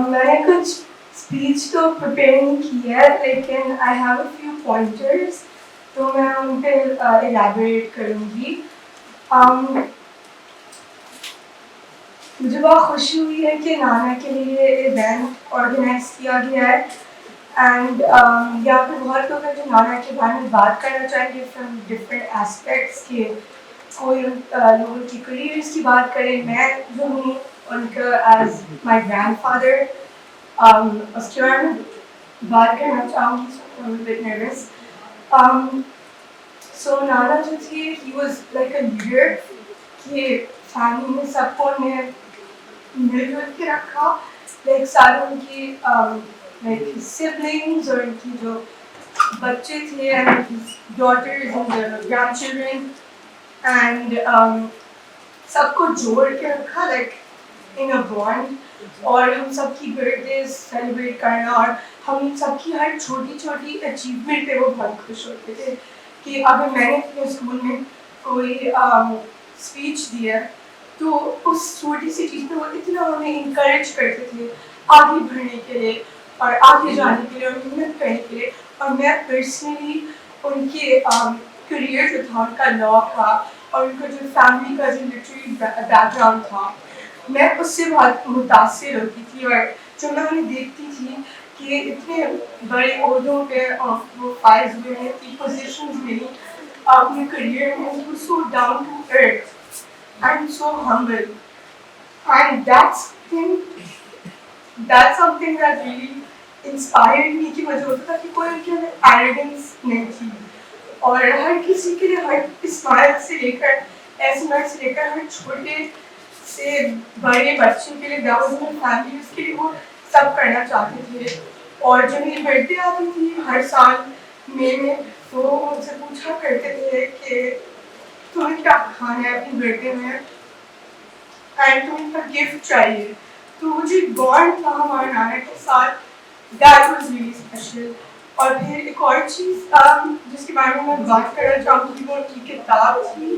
میں نے کچھ اسپیچ تو پریپیئر نہیں کی ہے لیکن I have a few pointers تو میں ان پہ الیبوریٹ کروں گی. مجھے بہت خوشی ہوئی ہے کہ نانا کے لیے ایونٹ آرگنائز کیا گیا ہے اینڈ یہاں پہ بہت لوگ ہیں جو نانا کے بارے میں بات کرنا چاہیں گے فرام ڈفرینٹ ایسپیکٹس کے. کوئی لوگوں کی کریئرس کی بات کرے, میں جو ہوں ان کا ایز مائی گرینڈ فادر اس کے بارے میں بات کرنا چاہوں گی. سو نانا جو تھی ہی واز لائک اے لیڈر کہ فیملی میں سب کو نے مل جل کے رکھا. لائک سارے ان کی لائک سبلنگز اور ان کی جو بچے تھے daughters and grandchildren and سب کو جوڑ کے رکھا لائک ان اے بانڈ. اور ہم سب کی برتھ ڈیز سیلیبریٹ کرنا اور ہم سب کی ہر چھوٹی چھوٹی اچیومنٹ پہ وہ بہت خوش ہوتے تھے کہ اگر میں نے اپنے اسکول میں کوئی اسپیچ دی ہے تو اس چھوٹی سی چیز پہ وہ اتنا ہمیں انکریج کرتے تھے آگے بڑھنے کے لیے اور آگے جانے کے لیے اور محنت کرنے کے لیے. اور میں پرسنلی ان کے کریئر جو تھا ان کا لا تھا اور ان کا جو فیملی کا جو لٹری بیک گراؤنڈ تھا میں اس سے بہت متاثر ہوتی تھی. اور جو میں انہیں دیکھتی تھی کہ اتنے بڑے عہدوں پہ وہ فائز ہوئے ہیں, اتنی پوزیشنز ملی اپنے کریئر میں, so down to earth and so humble. And that's something that really inspired me کہ مجھے ہوتا تھا کہ کوئی ان کے اندر ایروگنس نہیں تھی اور ہر کسی کے لیے ہر اسمائل سے لے کر ایسمائل سے لے کر ہر چھوٹے سے بڑے بچے کے لیے ڈاؤن فیملیز کے لیے وہ سب کرنا چاہتے تھے. اور جب میری برتھ ڈے آتی تھی ہر سال مئی میں تو وہ ان سے پوچھا کرتے تھے کہ تمہیں کیا کھانا ہے اپنی برتھ ڈے میں اینڈ تمہیں کا گفٹ چاہیے. تو وہ جو بانڈ تھا ہمارے نانا کے ساتھ دیٹ واز ریئلی اسپیشل. اور پھر ایک اور چیز جس کے بارے میں بات کرنا چاہوں گی وہ ان کی کتاب تھی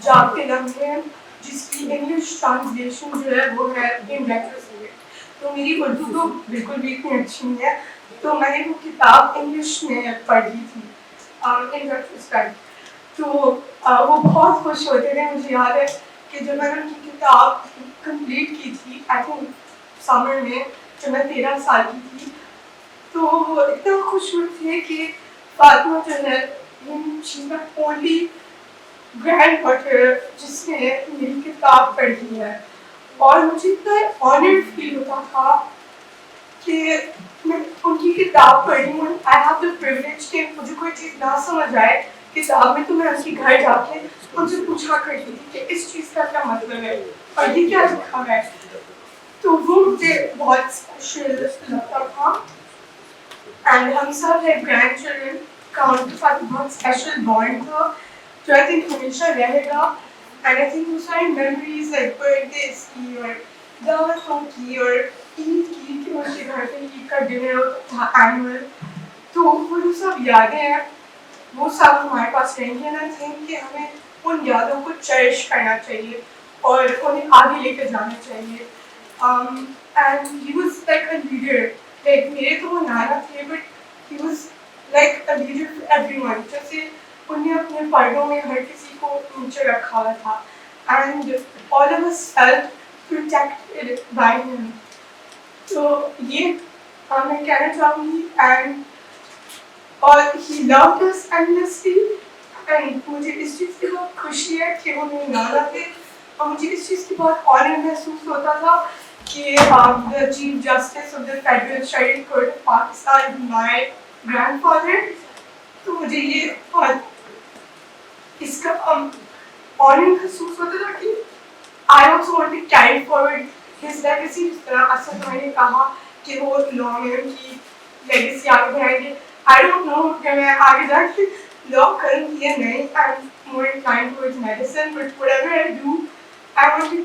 جاگتے لمحے جس کی انگلش ٹرانسلیشن جو ہے وہ ہے ان ریٹروسپیکٹ. تو میری اردو تو بالکل بھی اتنی اچھی نہیں ہے تو میں نے وہ کتاب انگلش میں پڑھی تھی ان ریٹروسپیکٹ. تو وہ بہت خوش ہوتے تھے. مجھے یاد ہے کہ جب میں نے ان کی کتاب کمپلیٹ کی تھی آئی تھنک سمر میں جب میں 13 سال کی تھی تو وہ اتنا خوش ہوئے تھے کہ فاطمہ جو ہے شی از دی اونلی گرینڈ ڈاٹر جس نے میری کتاب پڑھی ہے. اور مجھے اتنا آنر فیل ہوتا تھا کہ میں ان کی کتاب پڑھی ہوں. آئی ہیو دا پریولیج کہ مجھے کوئی چیز نہ سمجھ آئے کتاب میں تو میں اس کے گھر جا کے ان سے پوچھا کرتی تھی کہ اس چیز کا کیا مطلب ہے اور یہ کیا لکھا ہے. تو وہ مجھے بہت اسپیشل لگتا تھا. اینڈ ہم سب ہے گرینڈ چلڈرن کا ان کے ساتھ بہت اسپیشل بانڈ تھا جو آئی تھنک ہمیشہ رہے گا. اینڈ آئی تھنک وہ ساری میموریز لائک برتھ ڈیز کی اور دعوتوں کی اور عید کی کہ ان کے گھر پہ عید کا ڈنر ہوتا تھا اینول. تو وہ جو سب یادیں ہیں وہ سب ہمارے پاس رہیں گی. اینڈ آئی تھنک کہ ہمیں ان یادوں کو چیریش کرنا چاہیے اور انہیں آگے لے کے جانا چاہیے. And he was like a leader. Like میرے تو وہ نانا تھے but he was like a leader to everyone. جیسے انہیں اپنے پردوں میں ہر کسی کو نیچے رکھا ہوا تھا and all of us felt protected by ہم. تو یہ میں کہنا چاہوں گی. اینڈ اور ہی لوڈ اس اینڈلیسلی. اینڈ مجھے اس چیز کی بہت خوشی ہے کہ وہ میرے نانا تھے اور مجھے اس چیز کی بہت آنر محسوس ہوتا تھا کہ chief justice of the federal Sharif court of Pakistan my grand father. تو مجھے یہ بہت اس کا آنر محسوس ہوتا تھا کہ I also want to carry forward his legacy. جس طرح اسد بھائی نے کہا کہ وہ لا میں ان کی لیگیسی آگے بڑھائیں گے. آئی ڈونٹ نو کہ میں آگے جا کے لا کروں گی یا نہیں. I am more inclined towards medicine but whatever I do I want to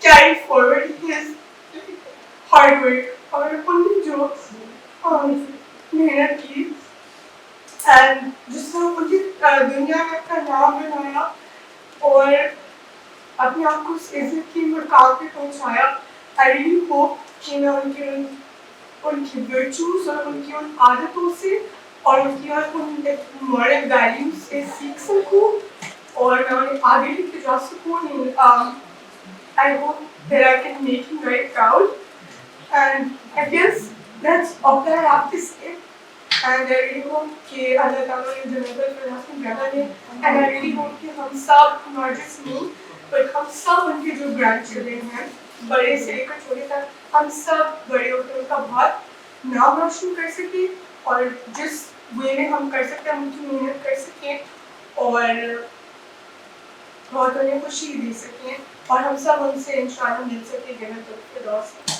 carry forward his hard work اور ان نے جو محنت کی اینڈ جس سے ان کی دنیا میں اپنا نام بنایا اور اپنے آپ کو اس عزت کی. مقام پہ پہنچایا. I really hope کہ میں ان کی ورچوز اور ان کی ان عادتوں سے اور ان کی ان مورل ویلیوز سے سیکھ سکوں اور میں انہیں آگے لے کے جا سکوں. I hope that I can make him very proud. And I guess that's all that I have to say. And I really hope کہ اللہ تعالیٰ نے جنت الفردوس میں جگہ دے. And I really hope کہ ہم سب, not just me, but ہم سب ان کے جو گرینڈ چلڈرن ہیں, بڑے سے لے کر چھوٹے تک, ہم سب بڑے ہو کے ان کا بہت نام روشن کر سکیں اور جس وے میں ہم کر سکتے ہیں ان کی محنت کر سکیں اور بہت انہیں خوشی دے سکیں اور ہم سب ان سے انشاءاللہ مل سکیں جنت الفردوس میں.